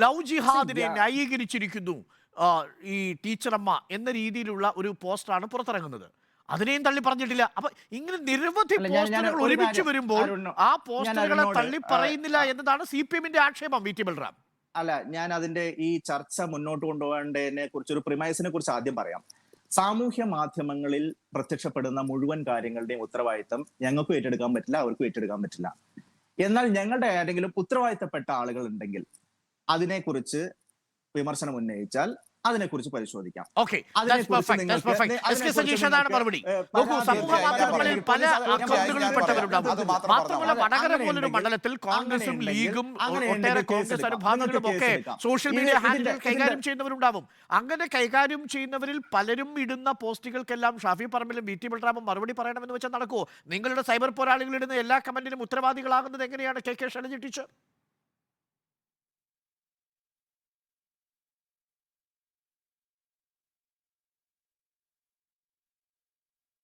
Love ജിഹാദിനെ ന്യായീകരിച്ചിരിക്കുന്നു ഈ ടീച്ചറമ്മ എന്ന രീതിയിലുള്ള ഒരു പോസ്റ്ററാണ് പുറത്തിറങ്ങുന്നത്. അതിനെയും തള്ളി പറഞ്ഞിട്ടില്ല. അപ്പൊ ഇങ്ങനെ നിരവധി പോസ്റ്ററുകൾ ഒരുമിച്ച് വരുമ്പോൾ ആ പോസ്റ്ററുകളെ തള്ളി പറയുന്നില്ല എന്നതാണ് CPM-ന്റെ ആക്ഷേപം. VT ബൽറാം, അല്ല, ഞാൻ അതിന്റെ ഈ ചർച്ച മുന്നോട്ട് കൊണ്ടുപോകേണ്ടതിനെ കുറിച്ച് ഒരു പ്രിമൈസിനെ കുറിച്ച് ആദ്യം പറയാം. സാമൂഹ്യ മാധ്യമങ്ങളിൽ പ്രത്യക്ഷപ്പെടുന്ന മുഴുവൻ കാര്യങ്ങളുടെയും ഉത്തരവാദിത്തം ഞങ്ങൾക്കും ഏറ്റെടുക്കാൻ പറ്റില്ല, അവർക്കും ഏറ്റെടുക്കാൻ പറ്റില്ല. എന്നാൽ ഞങ്ങളുടെ ഏതെങ്കിലും ഉത്തരവാദിത്തപ്പെട്ട ആളുകൾ ഉണ്ടെങ്കിൽ അതിനെക്കുറിച്ച് വിമർശനം ഉന്നയിച്ചാൽ അതിനെക്കുറിച്ച് പരിശോധിക്കാം. സമൂഹ മാധ്യമങ്ങളിൽ പല അക്കൗണ്ടുകളിൽപ്പെട്ടവരുണ്ടാവും. മാത്രമല്ല വടകര പോലൊരു മണ്ഡലത്തിൽ കോൺഗ്രസും ലീഗും ഒട്ടേറെ കോൺഗ്രസ് അനുഭാവികളും ഒക്കെ സോഷ്യൽ മീഡിയ ഹാൻഡിൽ കൈകാര്യം ചെയ്യുന്നവരുണ്ടാവും. അങ്ങനെ കൈകാര്യം ചെയ്യുന്നവരിൽ പലരും ഇടുന്ന പോസ്റ്റുകൾക്കെല്ലാം ഷാഫി പറമ്പിലും VT ബൽറാമും മറുപടി പറയണമെന്ന് വെച്ചാൽ നടക്കുമോ? നിങ്ങളുടെ സൈബർ പോരാളികൾ ഇടുന്ന എല്ലാ കമന്റിനും ഉത്തരവാദികളാകുന്നത് എങ്ങനെയാണ് KK Shailaja teacher?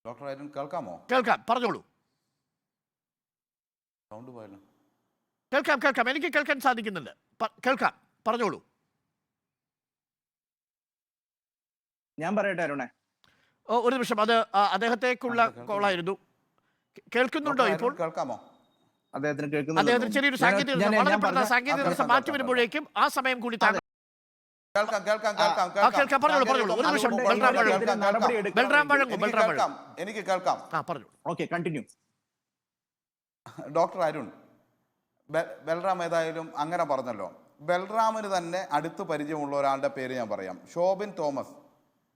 Doctor Arun കേൾക്കാമോ? കേൾക്കാം, പറഞ്ഞോളൂ. സൗണ്ട് പോയല്ലോ. കേൾക്കാം, എനിക്ക് കേൾക്കാൻ സാധിക്കുന്നുണ്ട്. കേൾക്കാം, പറഞ്ഞോളൂ. ഞാൻ പറയട്ടെ അരുണേ, ഒരു നിമിഷം. അത് അദ്ദേഹത്തേക്കുള്ള കോളായിരുന്നു. കേൾക്കുന്നുണ്ടോ ഇപ്പോൾ? കേൾക്കാമോ? അദ്ദേഹത്തിന് ചെറിയൊരു സാങ്കേതിക മാറ്റി വരുമ്പോഴേക്കും ആ സമയം കൂടി എനിക്ക് കേൾക്കാം. കണ്ടിന്യൂ. ഡോക്ടർ അരുൺ, ബൽറാം ഏതായാലും അങ്ങനെ പറഞ്ഞല്ലോ. ബൽറാമിന് തന്നെ അടുത്ത് പരിചയമുള്ള ഒരാളുടെ പേര് ഞാൻ പറയാം. ഷോബിൻ തോമസ്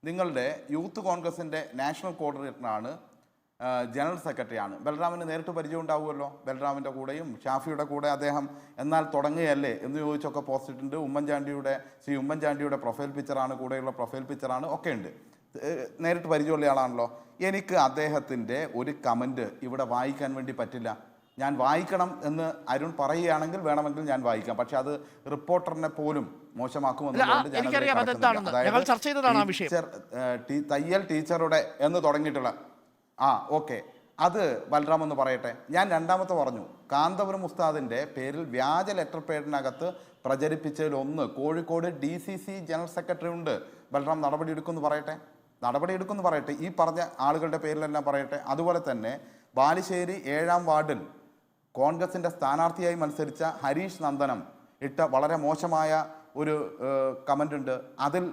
നിങ്ങളുടെ യൂത്ത് കോൺഗ്രസിൻ്റെ നാഷണൽ കോർഡിനേറ്ററാണ്, ജനറൽ സെക്രട്ടറിയാണ്. ബൽറാമിന് നേരിട്ട് പരിചയം ഉണ്ടാവുമല്ലോ. ബൽറാമിൻ്റെ കൂടെയും ഷാഫിയുടെ കൂടെ അദ്ദേഹം എന്നാൽ തുടങ്ങുകയല്ലേ എന്ന് ചോദിച്ചൊക്കെ പോസ്റ്റ് ഇട്ടുണ്ട്. ശ്രീ ഉമ്മൻചാണ്ടിയുടെ പ്രൊഫൈൽ പിക്ചറാണ്, കൂടെയുള്ള പ്രൊഫൈൽ പിക്ചറാണ്, ഒക്കെ ഉണ്ട്. നേരിട്ട് പരിചയമുള്ള ആളാണല്ലോ. എനിക്ക് അദ്ദേഹത്തിൻ്റെ ഒരു കമൻറ്റ് ഇവിടെ വായിക്കാൻ വേണ്ടി പറ്റില്ല. ഞാൻ വായിക്കണം എന്ന് അരുൺ പറയുകയാണെങ്കിൽ വേണമെങ്കിൽ ഞാൻ വായിക്കാം. പക്ഷെ അത് റിപ്പോർട്ടറിനെ പോലും മോശമാക്കുമെന്നുള്ളത് തയ്യൽ ടീച്ചറുടെ എന്ന് തുടങ്ങിയിട്ടുള്ള ഓക്കെ, അത് ബൽറാം എന്ന് പറയട്ടെ. ഞാൻ രണ്ടാമത്തെ പറഞ്ഞു, കാന്തപുരം ഉസ്താദിൻ്റെ പേരിൽ വ്യാജ ലെറ്റർ പേരിനകത്ത് പ്രചരിപ്പിച്ചതിലൊന്ന് കോഴിക്കോട് DCC ജനറൽ സെക്രട്ടറി ഉണ്ട്. ബൽറാം നടപടിയെടുക്കുമെന്ന് പറയട്ടെ. ഈ പറഞ്ഞ ആളുകളുടെ പേരിലെല്ലാം പറയട്ടെ. അതുപോലെ തന്നെ ബാലുശ്ശേരി 7-ാം വാർഡിൽ കോൺഗ്രസിൻ്റെ സ്ഥാനാർത്ഥിയായി മത്സരിച്ച ഹരീഷ് നന്ദനം ഇട്ട വളരെ മോശമായ ഒരു കമൻ്റ് ഉണ്ട്. അതിൽ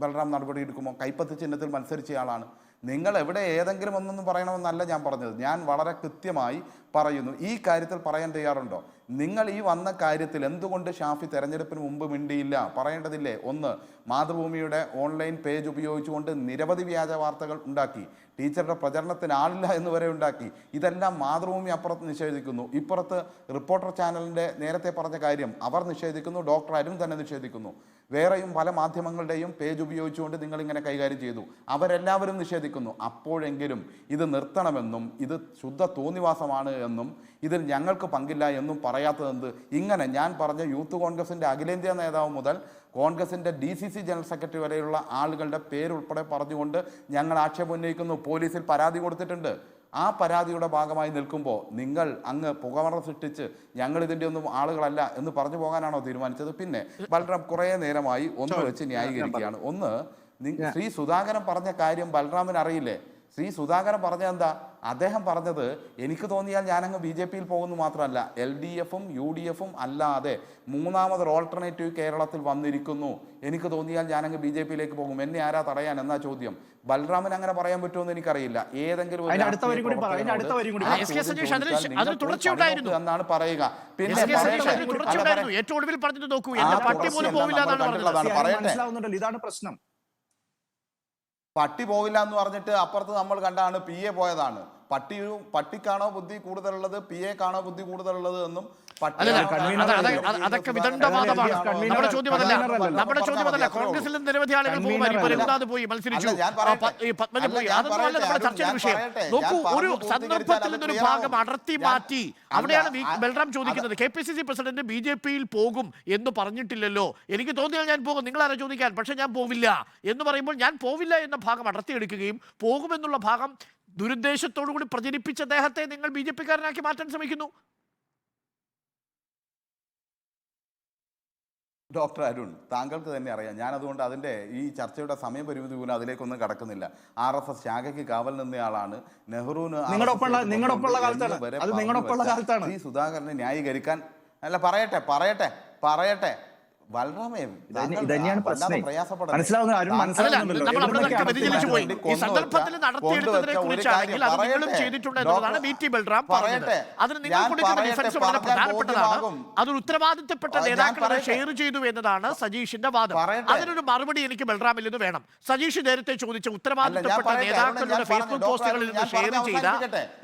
ബൽറാം നടപടിയെടുക്കുമോ? കൈപ്പത്തി ചിഹ്നത്തിൽ മത്സരിച്ചയാളാണ്. നിങ്ങൾ എവിടെ ഏതെങ്കിലും ഒന്നൊന്നും പറയണമെന്നല്ല ഞാൻ പറഞ്ഞത്. ഞാൻ വളരെ കൃത്യമായി പറയുന്നു. ഈ കാര്യത്തിൽ പറയാൻ തയ്യാറുണ്ടോ? നിങ്ങൾ ഈ വന്ന കാര്യത്തിൽ എന്തുകൊണ്ട് ഷാഫി തെരഞ്ഞെടുപ്പിന് മുമ്പ് മിണ്ടിയില്ല? പറയേണ്ടതില്ലേ? ഒന്ന്, മാതൃഭൂമിയുടെ ഓൺലൈൻ പേജ് ഉപയോഗിച്ചുകൊണ്ട് നിരവധി വ്യാജ വാർത്തകൾ ഉണ്ടാക്കി. ടീച്ചറുടെ പ്രചരണത്തിന് ആളില്ല എന്ന് വരെ ഉണ്ടാക്കി. ഇതെല്ലാം മാതൃഭൂമി അപ്പുറത്ത് നിഷേധിക്കുന്നു. ഇപ്പുറത്ത് റിപ്പോർട്ടർ ചാനലിൻ്റെ നേരത്തെ പറഞ്ഞ കാര്യം അവർ നിഷേധിക്കുന്നു. ഡോക്ടർ അരുൺ തന്നെ നിഷേധിക്കുന്നു. വേറെയും പല മാധ്യമങ്ങളുടെയും പേജ് ഉപയോഗിച്ചുകൊണ്ട് നിങ്ങളിങ്ങനെ കൈകാര്യം ചെയ്തു. അവരെല്ലാവരും നിഷേധിക്കുന്നു. അപ്പോഴെങ്കിലും ഇത് നിർത്തണമെന്നും ഇത് ശുദ്ധ തോന്നിവാസമാണ് എന്നും ഇതിൽ ഞങ്ങൾക്ക് പങ്കില്ല എന്നും പറയാത്തതെന്ത്? ഇങ്ങനെ ഞാൻ പറഞ്ഞ യൂത്ത് കോൺഗ്രസിൻ്റെ അഖിലേന്ത്യാ നേതാവ് മുതൽ കോൺഗ്രസിൻ്റെ DCC ജനറൽ സെക്രട്ടറി വരെയുള്ള ആളുകളുടെ പേരുൾപ്പെടെ പറഞ്ഞുകൊണ്ട് ഞങ്ങൾ ആക്ഷേപം ഉന്നയിക്കുന്നു. പോലീസിൽ പരാതി കൊടുത്തിട്ടുണ്ട്. ആ പരാതിയുടെ ഭാഗമായി നിൽക്കുമ്പോൾ നിങ്ങൾ അങ്ങ് പുകമറ സൃഷ്ടിച്ച് ഞങ്ങൾ ഇതിൻ്റെ ഒന്നും ആളുകളല്ല എന്ന് പറഞ്ഞു പോകാനാണോ തീരുമാനിച്ചത്? പിന്നെ ബൽറാം കുറേ നേരമായി ഒന്ന് വെച്ച് ന്യായീകരിക്കുകയാണ്. ഒന്ന്, ശ്രീ സുധാകരൻ പറഞ്ഞ കാര്യം ബൽറാമിന് അറിയില്ലേ? ശ്രീ സുധാകരൻ പറഞ്ഞ എന്താ? അദ്ദേഹം പറഞ്ഞത് എനിക്ക് തോന്നിയാൽ ഞാനങ്ങ് BJP-യിൽ പോകുന്നു മാത്രമല്ല, LDF-ഉം UDF-ഉം അല്ലാതെ മൂന്നാമതൊരു ഓൾട്ടർനേറ്റീവ് കേരളത്തിൽ വന്നിരിക്കുന്നു. എനിക്ക് തോന്നിയാൽ ഞാനങ്ങ് BJP-ലേക്ക് പോകും. എന്നെ ആരാ തടയാൻ എന്നാ ചോദ്യം. ബൽറാമിന് അങ്ങനെ പറയാൻ പറ്റുമെന്ന് എനിക്കറിയില്ല. ഏതെങ്കിലും എന്നാണ് പറയുക. പിന്നെ ഇതാണ് പ്രശ്നം. പട്ടി പോകില്ല എന്ന് പറഞ്ഞിട്ട് അപ്പുറത്ത് നമ്മൾ കണ്ടാണ് PA പോയതാണ്. പട്ടിക്കാണോ ബുദ്ധി കൂടുതലുള്ളത്, PAക്കാണോ ബുദ്ധി കൂടുതലുള്ളത് എന്നും അതൊക്കെ വിദണ്ഡവാദമാണ്. നമ്മുടെ ചോദ്യം അതല്ല. കോൺഗ്രസിൽ നിരവധി ആളുകൾ പോയി മത്സരിച്ചു, പത്മജ പോയി. അതൊന്നുമല്ല നമ്മുടെ ചർച്ചയുടെ വിഷയം. നോക്കൂ, ഒരു സന്ദർഭത്തിൽ നിന്നൊരു ഭാഗം അടർത്തി മാറ്റി അവിടെയാണ് ബൽറാം ചോദിക്കുന്നത്. KPCC പ്രസിഡന്റ് BJP-യിൽ പോകും എന്ന് പറഞ്ഞിട്ടില്ലല്ലോ. എനിക്ക് തോന്നിയാൽ ഞാൻ പോകും, നിങ്ങളാരാ ചോദിക്കാൻ? പക്ഷെ ഞാൻ പോവില്ല എന്ന് പറയുമ്പോൾ ഞാൻ പോവില്ല എന്ന ഭാഗം അടർത്തിയെടുക്കുകയും പോകുമെന്നുള്ള ഭാഗം ദുരുദ്ദേശത്തോടു കൂടി പ്രചരിപ്പിച്ച അദ്ദേഹത്തെ നിങ്ങൾ BJP-കാരനാക്കി മാറ്റാൻ ശ്രമിക്കുന്നു. ഡോക്ടർ അരുൺ, താങ്കൾക്ക് തന്നെ അറിയാം, ഞാൻ അതുകൊണ്ട് അതിൻ്റെ ഈ ചർച്ചയുടെ സമയപരിമിതി പോലും അതിലേക്കൊന്നും കടക്കുന്നില്ല. RSS ശാഖയ്ക്ക് കാവൽ നിന്നയാളാണ് നെഹ്റുവിന് നിങ്ങളൊപ്പമുള്ള കാലത്താണ് ഈ സുധാകരനെ ന്യായീകരിക്കാൻ. അല്ല, പറയട്ടെ ബൽറാമേ, ഇതന്നെയാണ് പ്രശ്നം. നമ്മളൊക്കെ വ്യതിചലിച്ചു പോയി. ഈ സന്ദർഭത്തിൽ നടത്തിയെടുത്തതിനെ കുറിച്ചാണെങ്കിൽ അത് നിങ്ങളും ചെയ്തിട്ടുണ്ട് എന്നതാണ് VT ബൽറാം പറഞ്ഞത്. അതിന് നിങ്ങൾ കൊടുക്കുന്ന ഡിഫൻസ് വളരെ പ്രധാനപ്പെട്ടതാണ്. അതൊരു ഉത്തരവാദിത്തപ്പെട്ട നേതാക്കൾ അത് ഷെയർ ചെയ്തു എന്നതാണ് സജീഷിന്റെ വാദം. അതിനൊരു മറുപടി എനിക്ക് ബൽറാമിൽ നിന്ന് വേണം. സജീഷ് നേരത്തെ ചോദിച്ച ഉത്തരവാദിത്തപ്പെട്ട നേതാക്കളുടെ ഫേസ്ബുക്ക് പോസ്റ്റുകളിൽ നിന്ന് ഷെയർ ചെയ്ത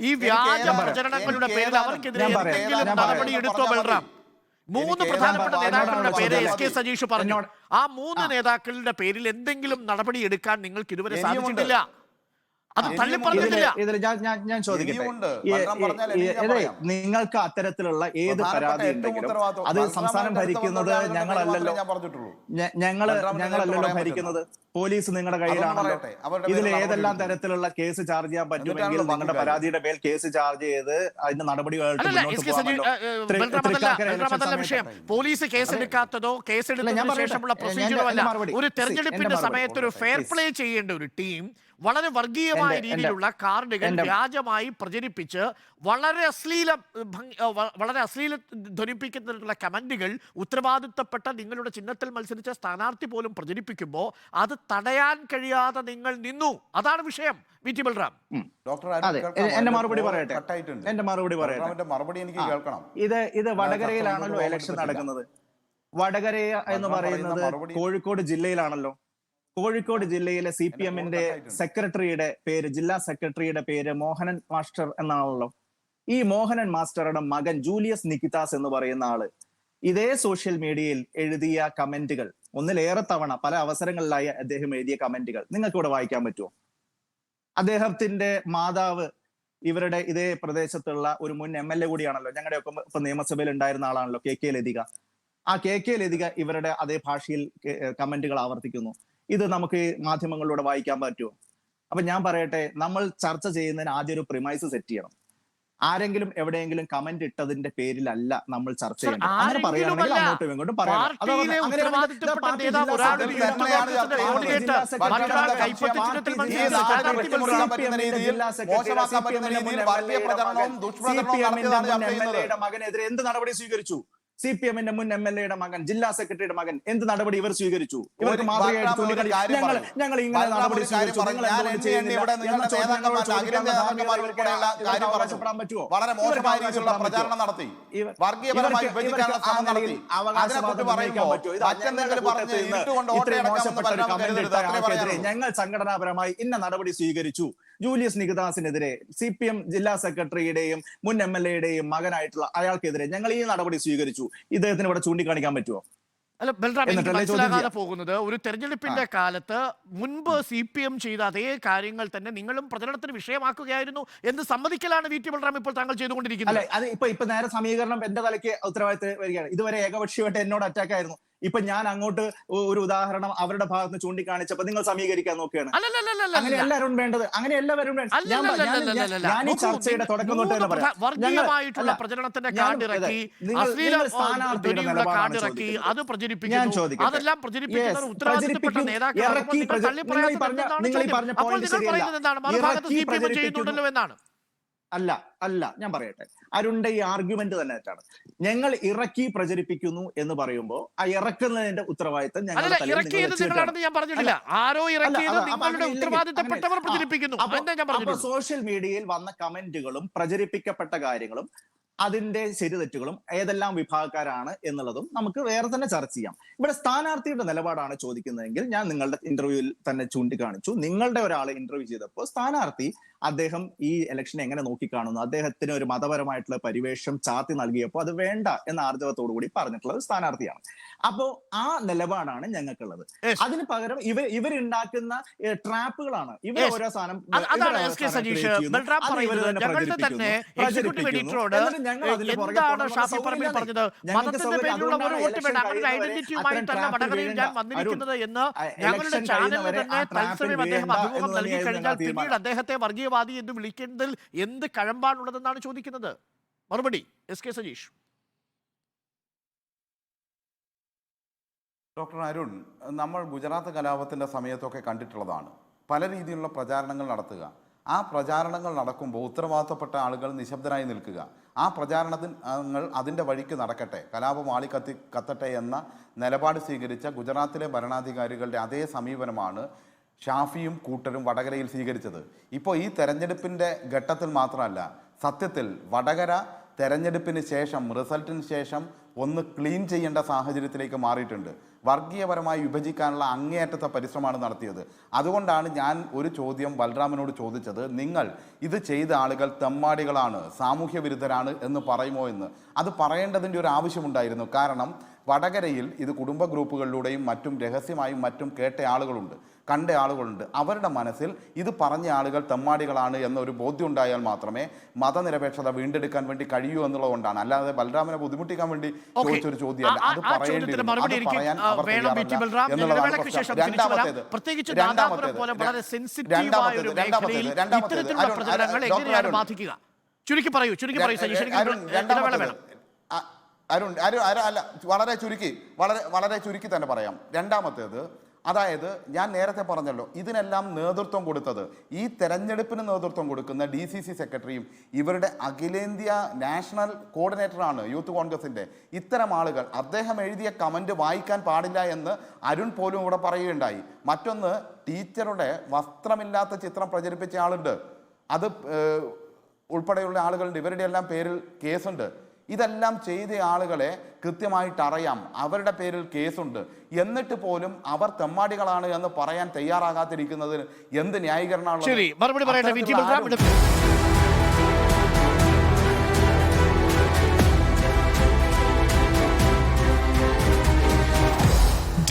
ഈ വ്യാജ പ്രചരണങ്ങളുടെ പേരിൽ അവർക്കെതിരെ എന്തെങ്കിലും നടപടി എടുത്തോ ബൽറാം? 3 പ്രധാനപ്പെട്ട നേതാക്കളുടെ പേര് SK സജീഷ് പറഞ്ഞു. ആ 3 നേതാക്കളുടെ പേരിൽ എന്തെങ്കിലും നടപടി എടുക്കാൻ നിങ്ങൾക്ക് ഇതുവരെ സാധിച്ചിട്ടില്ല. അത് തള്ളിപ്പറഞ്ഞിട്ടില്ല. ഞാൻ ചോദിക്കട്ടെ, നിങ്ങൾക്ക് അത്തരത്തിലുള്ള ഏത് പരാതി ഉണ്ടെങ്കിലും അത് സംസ്ഥാനം ഭരിക്കുന്നത് ഞങ്ങളല്ലല്ലോ, ഞങ്ങളല്ലല്ലോ ഭരിക്കുന്നത്, പോലീസ് നിങ്ങളുടെ കയ്യിലാണല്ലോ. ഇതിൽ ഏതെല്ലാം തരത്തിലുള്ള കേസ് ചാർജ് ചെയ്യാൻ പറ്റുമെങ്കിൽ നിങ്ങളുടെ പരാതിയുടെ മേൽ കേസ് ചാർജ് ചെയ്ത് അതിന്റെ നടപടികളായിട്ട് വിഷയം പോലീസ് കേസെടുക്കാത്തതോ കേസെടുത്തതിനു ശേഷമുള്ള പ്രൊസീജിയറോ അല്ല. ഒരു തെരഞ്ഞെടുപ്പിന്റെ സമയത്ത് ഒരു ഫെയർ പ്ലേ ചെയ്യേണ്ട ഒരു ടീം വളരെ വർഗീയമായ രീതിയിലുള്ള കാർഡുകൾ വ്യാജമായി പ്രചരിപ്പിച്ച് വളരെ അശ്ലീലം ധ്വനിപ്പിക്കുന്നതിനുള്ള കമന്റുകൾ ഉത്തരവാദിത്തപ്പെട്ട നിങ്ങളുടെ ചിഹ്നത്തിൽ മത്സരിച്ച സ്ഥാനാർത്ഥി പോലും പ്രചരിപ്പിക്കുമ്പോൾ അത് തടയാൻ കഴിയാതെ നിങ്ങൾ നിന്നു. അതാണ് വിഷയം. VT ബൽറാം, എന്റെ മറുപടി പറയട്ടെ. എനിക്ക് കേൾക്കണം. ഇത് വടകരയിലാണല്ലോ ഇലക്ഷൻ നടക്കുന്നത്. വടകര എന്ന് പറയുന്നത് കോഴിക്കോട് ജില്ലയിലാണല്ലോ. കോഴിക്കോട് ജില്ലയിലെ CPM-ന്റെ സെക്രട്ടറിയുടെ പേര്, ജില്ലാ സെക്രട്ടറിയുടെ പേര് മോഹനൻ മാസ്റ്റർ എന്നാണല്ലോ. ഈ മോഹനൻ മാസ്റ്ററുടെ മകൻ ജൂലിയസ് നിക്കിതാസ് എന്ന് പറയുന്ന ആള് ഇതേ സോഷ്യൽ മീഡിയയിൽ എഴുതിയ കമന്റുകൾ, ഒന്നിലേറെ തവണ പല അവസരങ്ങളിലായി അദ്ദേഹം എഴുതിയ കമന്റുകൾ നിങ്ങൾക്ക് ഇവിടെ വായിക്കാൻ പറ്റുമോ? അദ്ദേഹത്തിന്റെ മാതാവ് ഇവരുടെ ഇതേ പ്രദേശത്തുള്ള ഒരു മുൻ MLA കൂടിയാണല്ലോ, ഞങ്ങളുടെയൊക്കെ ഇപ്പൊ നിയമസഭയിൽ ഉണ്ടായിരുന്ന ആളാണല്ലോ, KK ലതിക. ആ KK ലതിക ഇവരുടെ അതേ ഭാഷയിൽ കമന്റുകൾ ആവർത്തിക്കുന്നു. ഇത് നമുക്ക് മാധ്യമങ്ങളിലൂടെ വായിക്കാൻ പറ്റുമോ? അപ്പൊ ഞാൻ പറയട്ടെ, നമ്മൾ ചർച്ച ചെയ്യുന്നതിന് ആദ്യം ഒരു പ്രിമൈസ് സെറ്റ് ചെയ്യണം. ആരെങ്കിലും എവിടെയെങ്കിലും കമന്റ് ഇട്ടതിന്റെ പേരിലല്ല നമ്മൾ ചർച്ച ചെയ്യണം. അങ്ങനെ പറയുകയാണെങ്കിൽ അങ്ങോട്ടും ഇങ്ങോട്ടും പറയാം. മകനെതിരെ എന്ത് നടപടി സ്വീകരിച്ചു? CPM-ന്റെ മുൻ MLA-യുടെ മകൻ, ജില്ലാ സെക്രട്ടറിയുടെ മകൻ, എന്ത് നടപടി ഇവർ സ്വീകരിച്ചു? ഇവർക്ക് മാതൃകയായിട്ട് ഞങ്ങൾ ഇങ്ങനെ നടപടി സ്വീകരിച്ചു, നിങ്ങൾ എന്തുകൊണ്ട് ചെയ്യുന്നില്ല? വളരെ മോശമായ രീതിയിലുള്ള പ്രചാരണം നടത്തി, വർഗീയപരമായി വിഭജിക്കാനുള്ള ശ്രമം നടത്തി. അതിനെക്കുറിച്ച് പറയുമ്പോൾ ഞങ്ങൾ സംഘടനാപരമായി ഇന്ന നടപടി സ്വീകരിച്ചു. ജൂലിയസ് നികിതാസിനെതിരെ, CPM ജില്ലാ സെക്രട്ടറിയുടെയും മുൻ MLA-യുടെയും മകനായിട്ടുള്ള അയാൾക്കെതിരെ ഞങ്ങൾ ഈ നടപടി സ്വീകരിച്ചു. ഇദ്ദേഹത്തിന് ഇവിടെ ചൂണ്ടിക്കാണിക്കാൻ പറ്റുമോ? അല്ല ബൽറാം, എനിക്ക് മനസ്സിലാകാതെ പോകുന്നത്, ഒരു തെരഞ്ഞെടുപ്പിന്റെ കാലത്ത് മുൻപ് CPM ചെയ്ത അതേ കാര്യങ്ങൾ തന്നെ നിങ്ങളും പ്രചരണത്തിന് വിഷയമാക്കുകയായിരുന്നു എന്ന് സമ്മതിക്കലാണ് VT ബൽറാം ഇപ്പോൾ താങ്കൾ ചെയ്തുകൊണ്ടിരിക്കുന്നത്. അല്ലെ, അത് ഇപ്പൊ നേരെ സമീകരണം എന്റെ തലയ്ക്ക് ഉത്തരവാദിത്തം വരികയാണ്. ഇതുവരെ ഏകപക്ഷീയമായിട്ട് എന്നോട് അറ്റാക്ക് ആയിരുന്നു. ഇപ്പൊ ഞാൻ അങ്ങോട്ട് ഒരു ഉദാഹരണം അവരുടെ ഭാഗത്ത് ചൂണ്ടിക്കാണിച്ചപ്പോ നിങ്ങൾ സമീകരിക്കാൻ നോക്കുകയാണ്. അങ്ങനെ എല്ലാവരും വേണ്ടത്, അങ്ങനെ എല്ലാവരും ഞാൻ ഈ ചർച്ചയുടെ തുടക്കം തൊട്ട് തന്നെ പറയാം. വർഗീയമായിട്ടുള്ള പ്രചരണത്തിന്റെ കാർഡിറക്കി, കാർഡിറക്കി, അത് പ്രചരിപ്പിക്കുന്നു. അതെല്ലാം പ്രചരിപ്പിക്കുന്ന ഉത്തരവാദിത്തപ്പെട്ട നേതാക്കളുണ്ടല്ലോ എന്നാണ്. അല്ല ഞാൻ പറയട്ടെ, അരുണിന്റെ ഈ ആർഗ്യുമെന്റ് തന്നെ തെറ്റാണ്. ഞങ്ങൾ ഇറക്കി പ്രചരിപ്പിക്കുന്നു എന്ന് പറയുമ്പോൾ ആ ഇറക്കുന്നതിന്റെ ഉത്തരവാദിത്തം ഞങ്ങൾ സോഷ്യൽ മീഡിയയിൽ വന്ന കമന്റുകളും പ്രചരിപ്പിക്കപ്പെട്ട കാര്യങ്ങളും അതിന്റെ ശരിതെറ്റുകളും ഏതെല്ലാം വിഭാഗക്കാരാണ് എന്നുള്ളതും നമുക്ക് വേറെ തന്നെ ചർച്ച ചെയ്യാം. ഇവിടെ സ്ഥാനാർത്ഥിയുടെ നിലപാടാണ് ചോദിക്കുന്നതെങ്കിൽ ഞാൻ നിങ്ങളുടെ ഇന്റർവ്യൂവിൽ തന്നെ ചൂണ്ടിക്കാണിച്ചു. നിങ്ങളുടെ ഒരാളെ ഇന്റർവ്യൂ ചെയ്തപ്പോൾ സ്ഥാനാർത്ഥി അദ്ദേഹം ഈ ഇലക്ഷൻ എങ്ങനെ നോക്കിക്കാണുന്നു, അദ്ദേഹത്തിന് ഒരു മതപരമായിട്ടുള്ള പരിവേഷം ചാർത്തി നൽകിയപ്പോൾ അത് വേണ്ട എന്ന ആർജവത്തോടു കൂടി പറഞ്ഞിട്ടുള്ള ഒരു സ്ഥാനാർത്ഥിയാണ്. അപ്പോ ആ നിലപാടാണ് ഞങ്ങൾക്കുള്ളത്. അതിന് പകരം ഇവരുണ്ടാക്കുന്ന ട്രാപ്പുകളാണ്. ഇവർ ഓരോ സാധനം പിന്നീട് അദ്ദേഹത്തെ വർഗീയവാദി എന്ന് വിളിക്കുന്നതിൽ എന്ത് കഴമ്പാണുള്ളതെന്നാണ് ചോദിക്കുന്നത്. മറുപടി SK സജീഷ്. ഡോക്ടർ അരുൺ, നമ്മൾ ഗുജറാത്ത് കലാപത്തിൻ്റെ സമയത്തൊക്കെ കണ്ടിട്ടുള്ളതാണ് പല രീതിയിലുള്ള പ്രചാരണങ്ങൾ നടത്തുക. ആ പ്രചാരണങ്ങൾ നടക്കുമ്പോൾ ഉത്തരവാദിത്തപ്പെട്ട ആളുകൾ നിശബ്ദരായി നിൽക്കുക. ആ പ്രചാരണങ്ങൾ അതിൻ്റെ വഴിക്ക് നടക്കട്ടെ, കലാപം കത്തട്ടെ എന്ന നിലപാട് സ്വീകരിച്ച ഗുജറാത്തിലെ ഭരണാധികാരികളുടെ അതേ സമീപനമാണ് ഷാഫിയും കൂട്ടരും വടകരയിൽ സ്വീകരിച്ചത്. ഇപ്പോൾ ഈ തെരഞ്ഞെടുപ്പിൻ്റെ ഘട്ടത്തിൽ മാത്രമല്ല, സത്യത്തിൽ വടകര തെരഞ്ഞെടുപ്പിന് ശേഷം, റിസൾട്ടിന് ശേഷം ഒന്ന് ക്ലീൻ ചെയ്യേണ്ട സാഹചര്യത്തിലേക്ക് മാറിയിട്ടുണ്ട്. വർഗീയപരമായി വിഭജിക്കാനുള്ള അങ്ങേയറ്റത്തെ പരിശ്രമമാണ് നടത്തിയത്. അതുകൊണ്ടാണ് ഞാൻ ഒരു ചോദ്യം ബൽറാമിനോട് ചോദിച്ചത്, നിങ്ങൾ ഇത് ചെയ്ത ആളുകൾ തെമ്മാടികളാണ്, സാമൂഹ്യ വിരുദ്ധരാണ് എന്ന് പറയുമോ എന്ന്. അത് പറയേണ്ടതിൻ്റെ ഒരു ആവശ്യമുണ്ടായിരുന്നു. കാരണം വടകരയിൽ ഇത് കുടുംബ ഗ്രൂപ്പുകളിലൂടെയും മറ്റും രഹസ്യമായും മറ്റും കേട്ട ആളുകളുണ്ട്, കണ്ട ആളുകളുണ്ട്. അവരുടെ മനസ്സിൽ ഇത് പറഞ്ഞ ആളുകൾ തെമ്മാടികളാണ് എന്നൊരു ബോധ്യം ഉണ്ടായാൽ മാത്രമേ മതനിരപേക്ഷത വീണ്ടെടുക്കാൻ വേണ്ടി കഴിയൂ എന്നുള്ളതുകൊണ്ടാണ്. അല്ലാതെ ബൽറാമിനെ ബുദ്ധിമുട്ടിക്കാൻ വേണ്ടി ചോദിച്ചൊരു ചോദ്യമല്ല. അത് പറയേണ്ടിയിരുന്നു, അത് പറയാൻ അവർ തയ്യാറല്ല എന്നുള്ളതാണ് പ്രശ്നം. അല്ല, വളരെ ചുരുക്കി തന്നെ പറയാം. രണ്ടാമത്തേത്, അതായത് ഞാൻ നേരത്തെ പറഞ്ഞല്ലോ, ഇതിനെല്ലാം നേതൃത്വം കൊടുത്തത്, ഈ തെരഞ്ഞെടുപ്പിന് നേതൃത്വം കൊടുക്കുന്ന DCC സെക്രട്ടറിയും ഇവരുടെ അഖിലേന്ത്യാ നാഷണൽ കോർഡിനേറ്ററാണ് യൂത്ത് കോൺഗ്രസിൻ്റെ. ഇത്തരം ആളുകൾ, അദ്ദേഹം എഴുതിയ കമൻറ്റ് വായിക്കാൻ പാടില്ല എന്ന് അരുൺ പോലും ഇവിടെ പറയുകയുണ്ടായി. മറ്റൊന്ന്, ടീച്ചറുടെ വസ്ത്രമില്ലാത്ത ചിത്രം പ്രചരിപ്പിച്ച ആളുണ്ട്, അത് ഉൾപ്പെടെയുള്ള ആളുകളുണ്ട്. ഇവരുടെ എല്ലാം പേരിൽ കേസുണ്ട്. ഇതെല്ലാം ചെയ്ത ആളുകളെ കൃത്യമായിട്ട് അറിയാം, അവരുടെ പേരിൽ കേസുണ്ട്. എന്നിട്ട് പോലും അവർ തെമ്മാടികളാണ് എന്ന് പറയാൻ തയ്യാറാകാതിരിക്കുന്നതിന് എന്ത് ന്യായീകരണമാണ്?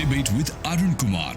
Debate with Arun Kumar.